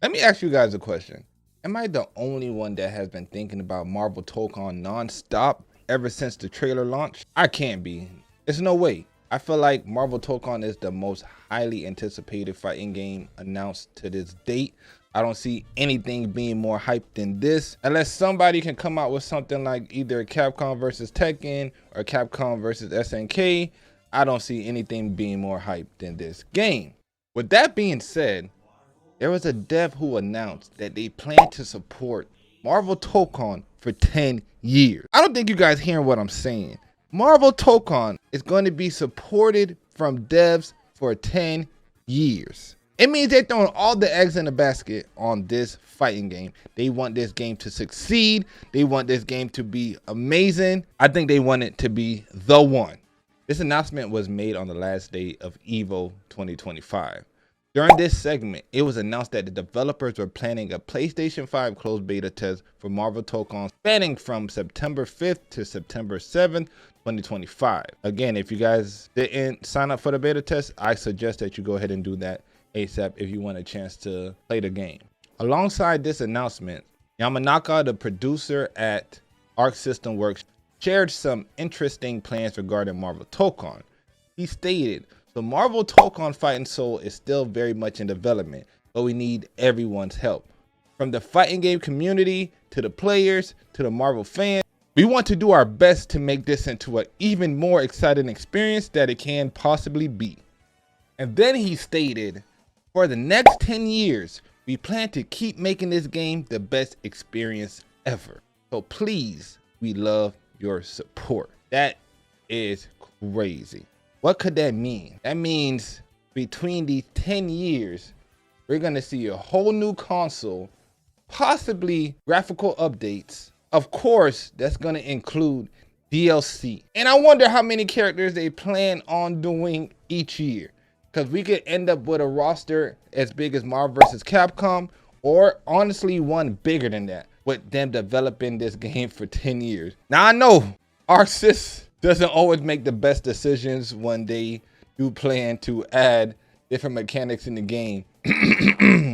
Let me ask you guys a question. Am I the only one that has been thinking about Marvel Tokon non-stop ever since the trailer launched? I can't be. There's no way. I feel like Marvel Tokon is the most highly anticipated fighting game announced to this date. I don't see anything being more hyped than this, unless somebody can come out with something like either Capcom versus Tekken or Capcom versus SNK. I don't see anything being more hyped than this game. With that being said, there was a dev who announced that they plan to support Marvel Tokon for 10 years. I don't think you guys hearing what I'm saying. Marvel Tokon is going to be supported from devs for 10 years. It means they're throwing all the eggs in the basket on this fighting game. They want this game to succeed. They want this game to be amazing. I think they want it to be the one. This announcement was made on the last day of EVO 2025. During this segment, it was announced that the developers were planning a PlayStation 5 closed beta test for Marvel Tokon spanning from September 5th to September 7th, 2025. Again, if you guys didn't sign up for the beta test, I suggest that you go ahead and do that ASAP if you want a chance to play the game. Alongside this announcement, Yamanaka, the producer at Arc System Works, shared some interesting plans regarding Marvel Tokon. He stated, "The Marvel Tokon Fighting Soul is still very much in development, but we need everyone's help. From the fighting game community, to the players, to the Marvel fans, we want to do our best to make this into an even more exciting experience that it can possibly be." And then he stated, "For the next 10 years, we plan to keep making this game the best experience ever. So please, we love your support." That is crazy. What could that mean? That means between these 10 years, we're going to see a whole new console, possibly graphical updates. Of course, that's going to include DLC. And I wonder how many characters they plan on doing each year, because we could end up with a roster as big as Marvel vs. Capcom, or honestly one bigger than that, with them developing this game for 10 years. Now I know ArcSys doesn't always make the best decisions when they do plan to add different mechanics in the game.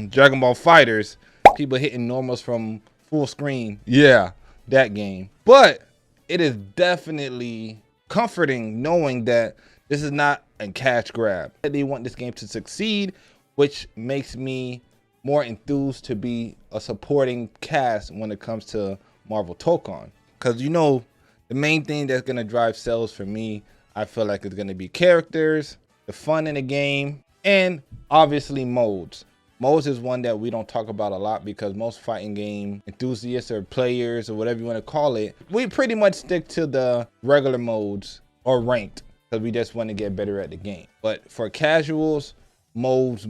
Dragon Ball Fighters, people hitting normals from full screen. Yeah, that game. But it is definitely comforting knowing that this is not a cash grab. They want this game to succeed, which makes me more enthused to be a supporting cast when it comes to Marvel Tokon. Because you know, the main thing that's going to drive sales for me, I feel like it's going to be characters, the fun in the game, and obviously modes. Modes is one that we don't talk about a lot because most fighting game enthusiasts or players or whatever you want to call it, we pretty much stick to the regular modes or ranked because we just want to get better at the game. But for casuals, modes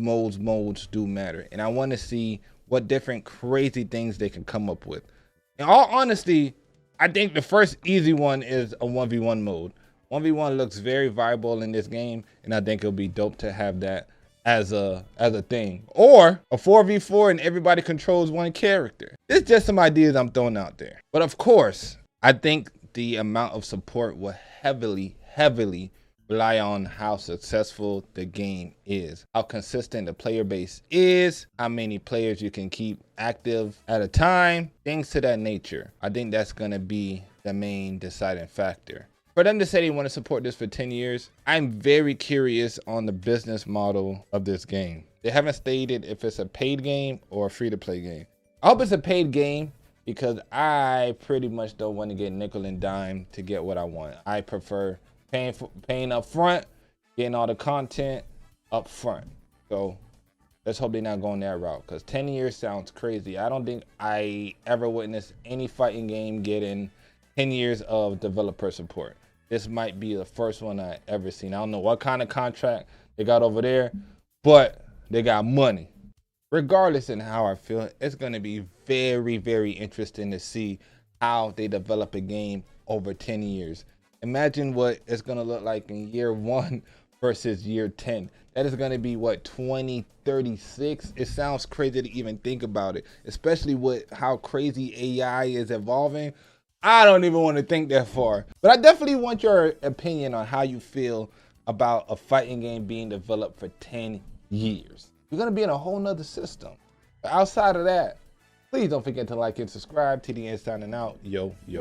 do matter. And I want to see what different crazy things they can come up with. In all honesty, I think the first easy one is a 1v1 mode. 1v1 looks very viable in this game, and I think it'll be dope to have that as a thing. Or a 4v4 and everybody controls one character. It's just some ideas I'm throwing out there. But of course, I think the amount of support will heavily rely on how successful the game is, how consistent the player base is, how many players you can keep active at a time, things to that nature. I think that's going to be the main deciding factor. For them to say they want to support this for 10 years, I'm very curious on the business model of this game. They haven't stated if it's a paid game or a free-to-play game. I hope it's a paid game because I pretty much don't want to get nickel and dime to get what I want. I prefer paying up front, getting all the content up front. So let's hope they're not going that route, because 10 years sounds crazy. I don't think I ever witnessed any fighting game getting 10 years of developer support. This might be the first one I ever seen. I don't know what kind of contract they got over there, but they got money. Regardless in how I feel, it's going to be very interesting to see how they develop a game over 10 years. Imagine what it's going to look like in year 1 versus year 10. That is going to be what, 2036? It sounds crazy to even think about it, especially with how crazy AI is evolving. I don't even want to think that far. But I definitely want your opinion on how you feel about a fighting game being developed for 10 years. You're going to be in a whole nother system. But outside of that, please don't forget to like and subscribe. TDN signing out. Yo, yo.